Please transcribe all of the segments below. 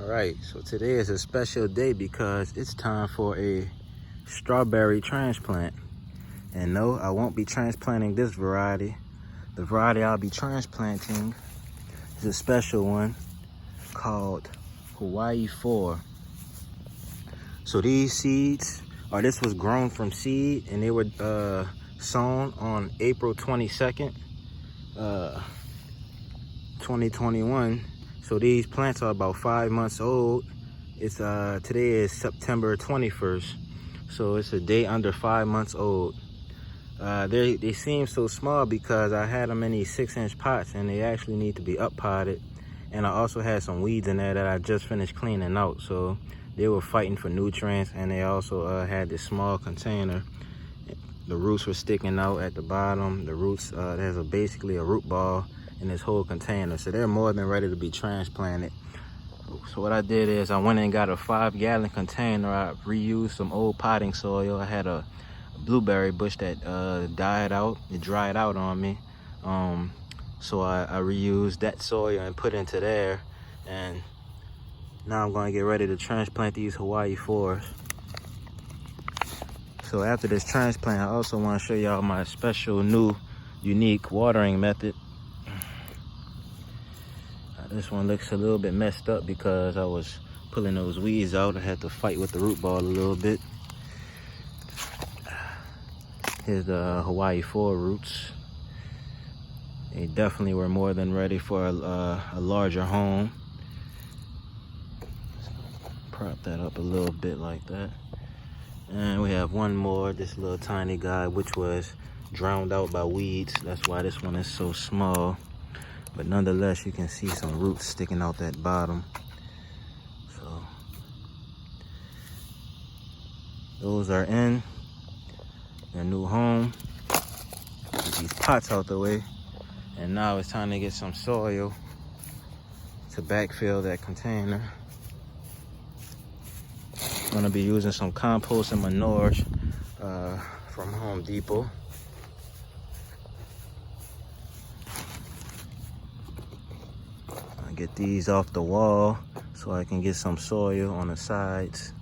All right, so today is a special day because it's time for a strawberry transplant. And no, I won't be transplanting this variety. The variety I'll be transplanting is a special one called Hawaii 4. So these seeds, or this was grown from seed, and they were sown on April 22nd, 2021. So these plants are about 5 months old. It's today is September 21st. So it's a day under 5 months old. They seem so small because I had them in these 6-inch pots and they actually need to be up potted. And I also had some weeds in there that I just finished cleaning out. So they were fighting for nutrients, and they also had this small container. The roots were sticking out at the bottom. The roots, there's basically a root ball in this whole container. So they're more than ready to be transplanted. So what I did is I went and got a 5-gallon container. I reused some old potting soil. I had a blueberry bush that died out. It dried out on me. So I reused that soil and put into there. And now I'm going to get ready to transplant these Hawaii 4s. So after this transplant, I also want to show y'all my special new unique watering method. This one looks a little bit messed up because I was pulling those weeds out. I had to fight with the root ball a little bit. Here's the Hawaii 4 roots. They definitely were more than ready for a larger home. Prop that up a little bit like that. And we have one more, this little tiny guy, which was drowned out by weeds. That's why this one is so small. But nonetheless, you can see some roots sticking out that bottom. So those are in their new home. Get these pots out the way. And now it's time to get some soil to backfill that container. I'm gonna be using some compost and manure from Home Depot. Get these off the wall so I can get some soil on the sides.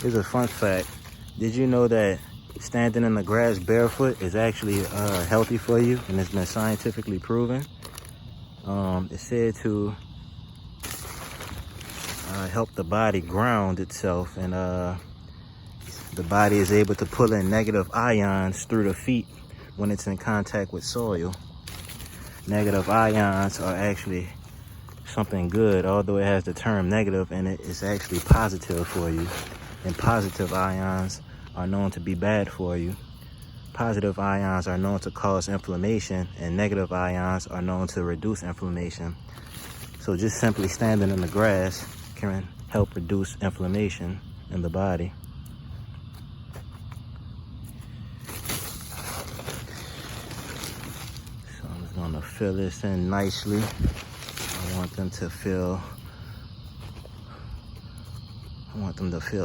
Here's a fun fact. Did you know that standing in the grass barefoot is actually healthy for you, and it's been scientifically proven? It's said to help the body ground itself, and the body is able to pull in negative ions through the feet when it's in contact with soil. Negative ions are actually something good, although it has the term negative in it. It's actually positive for you, and positive ions are known to be bad for you. Positive ions are known to cause inflammation, and negative ions are known to reduce inflammation. So just simply standing in the grass can help reduce inflammation in the body. So I'm just gonna fill this in nicely. I want them to feel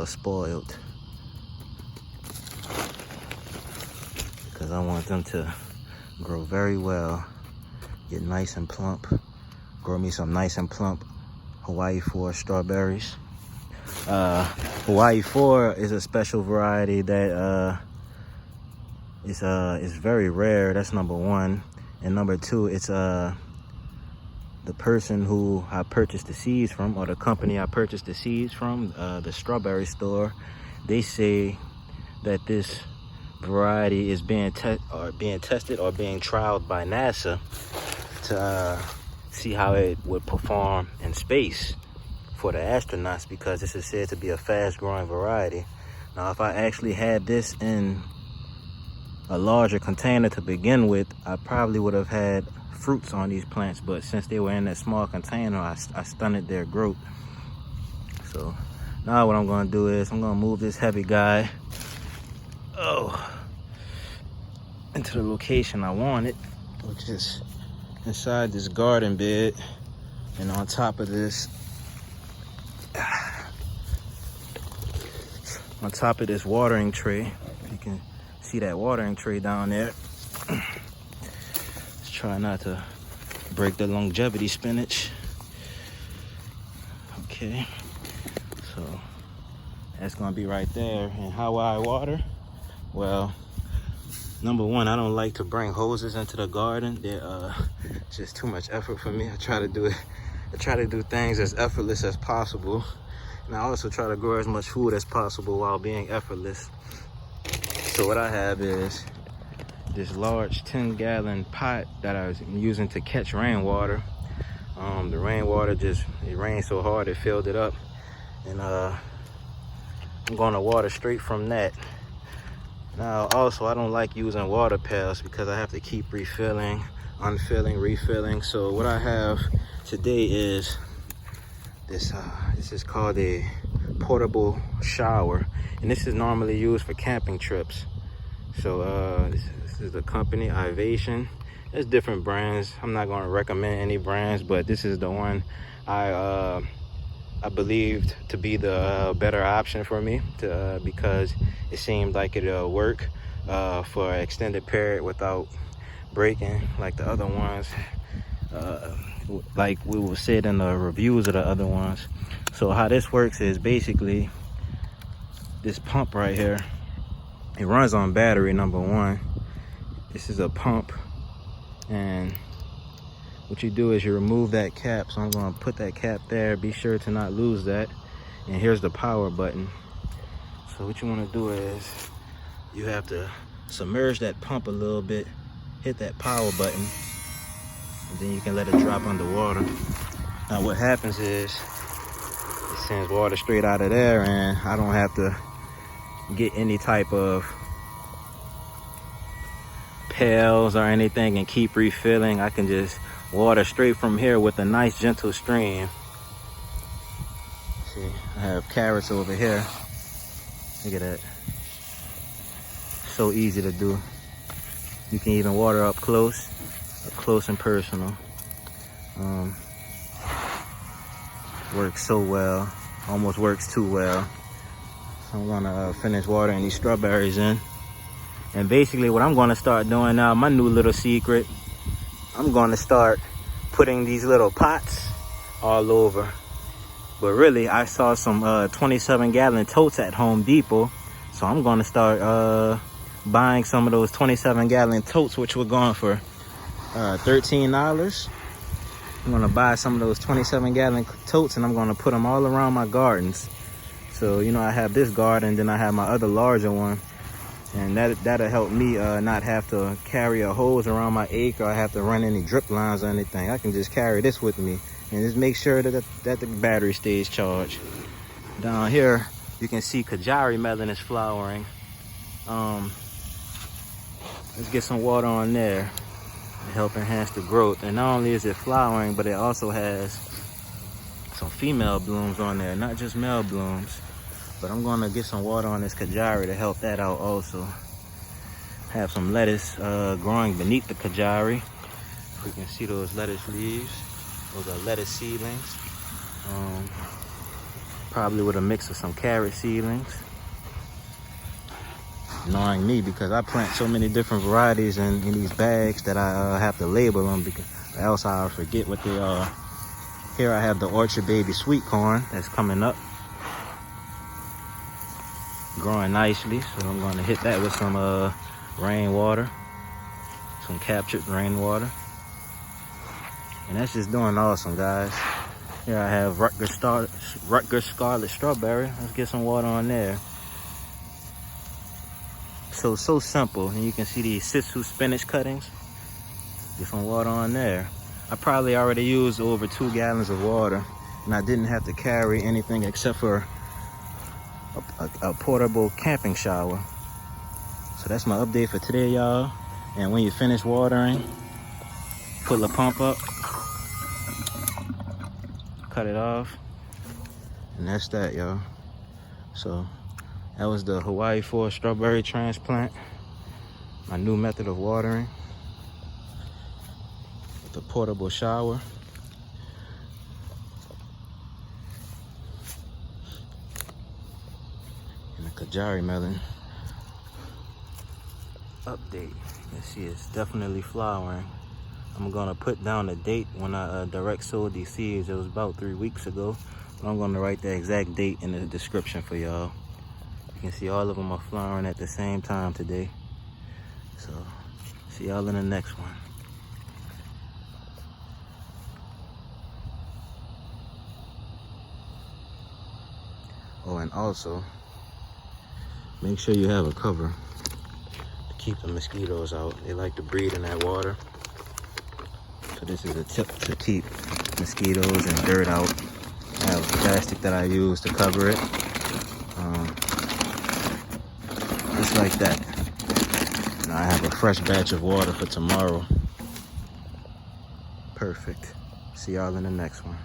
spoiled, because I want them to grow very well, get nice and plump. Grow me some nice and plump Hawaii 4 strawberries. Hawaii 4 is a special variety that is very rare. That's number one. And number two, it's the person who I purchased the seeds from, or the company I purchased the seeds from, the strawberry store, they say that this variety is being tested or being trialed by NASA to see how it would perform in space for the astronauts, because this is said to be a fast-growing variety. Now, if I actually had this in a larger container to begin with, I probably would have had fruits on these plants, but since they were in that small container, I stunted their growth. So now what I'm going to do is I'm going to move this heavy guy into the location I want it, which is inside this garden bed and on top of this watering tray. See that watering tray down there? Let's try not to break the longevity spinach. Okay, so that's gonna be right there. And how I water? Well, number one, I don't like to bring hoses into the garden. They're just too much effort for me. I try to do things as effortless as possible. And I also try to grow as much food as possible while being effortless. So what I have is this large 10-gallon pot that I was using to catch rainwater. The rainwater it rained so hard it filled it up. And I'm gonna water straight from that. Now, also, I don't like using water pails because I have to keep refilling, unfilling, refilling. So what I have today is this is called a portable shower, and this is normally used for camping trips. So this is the company Ivation. There's different brands. I'm not going to recommend any brands, but this is the one I believed to be the better option for me because it seemed like it'll work for an extended period without breaking like the other ones. Like we will say it in the reviews of the other ones. So how this works is basically this pump right here. It runs on battery, number one. This is a pump, and what you do is you remove that cap. So I'm going to put that cap there. Be sure to not lose that. And here's the power button. So what you want to do is you have to submerge that pump a little bit, hit that power button, and then you can let it drop underwater. Now what happens is it sends water straight out of there, and I don't have to get any type of pails or anything and keep refilling. I can just water straight from here with a nice gentle stream. See, I have carrots over here. Look at that. So easy to do. You can even water up close and personal. Works so well, almost works too well. So I'm gonna finish watering these strawberries in. And basically what I'm gonna start doing now, my new little secret, I'm gonna start putting these little pots all over. But really, I saw some 27-gallon totes at Home Depot. So I'm gonna start buying some of those 27-gallon totes, which were going for $13. I'm gonna buy some of those 27-gallon totes, and I'm gonna put them all around my gardens. So, you know, I have this garden, then I have my other larger one. And that'll help me not have to carry a hose around my acre or have to run any drip lines or anything. I can just carry this with me and just make sure that the battery stays charged. Down here, you can see Kajari Meon is flowering. Let's get some water on there to help enhance the growth. And not only is it flowering, but it also has some female blooms on there, not just male blooms. But I'm gonna get some water on this Kajari to help that out also. Have some lettuce growing beneath the Kajari. We can see those lettuce leaves. Those are lettuce seedlings. Probably with a mix of some carrot seedlings. Knowing me, because I plant so many different varieties in these bags that I have to label them, because else I'll forget what they are. Here I have the Orchard Baby sweet corn that's coming up, growing nicely. So I'm going to hit that with some rainwater, some captured rainwater, and that's just doing awesome, guys. Here I have Rutgers Scarlet Strawberry. Let's get some water on there. So simple. And you can see these Sisu spinach cuttings. Get some water on there. I probably already used over 2 gallons of water, and I didn't have to carry anything except for a portable camping shower. So that's my update for today, y'all. And when you finish watering, pull the pump up, cut it off, and that's that, y'all. So that was the Hawaii 4 strawberry transplant, my new method of watering with a portable shower. And the Kajari Meon. update. You see it's definitely flowering. I'm gonna put down the date when I direct sowed these seeds. It was about 3 weeks ago. But I'm gonna write the exact date in the description for y'all. You can see all of them are flowering at the same time today. So see y'all in the next one. Oh, and also make sure you have a cover to keep the mosquitoes out. They like to breed in that water. So this is a tip to keep mosquitoes and dirt out. I have plastic that I use to cover it. Just like that. Now I have a fresh batch of water for tomorrow. Perfect. See y'all in the next one.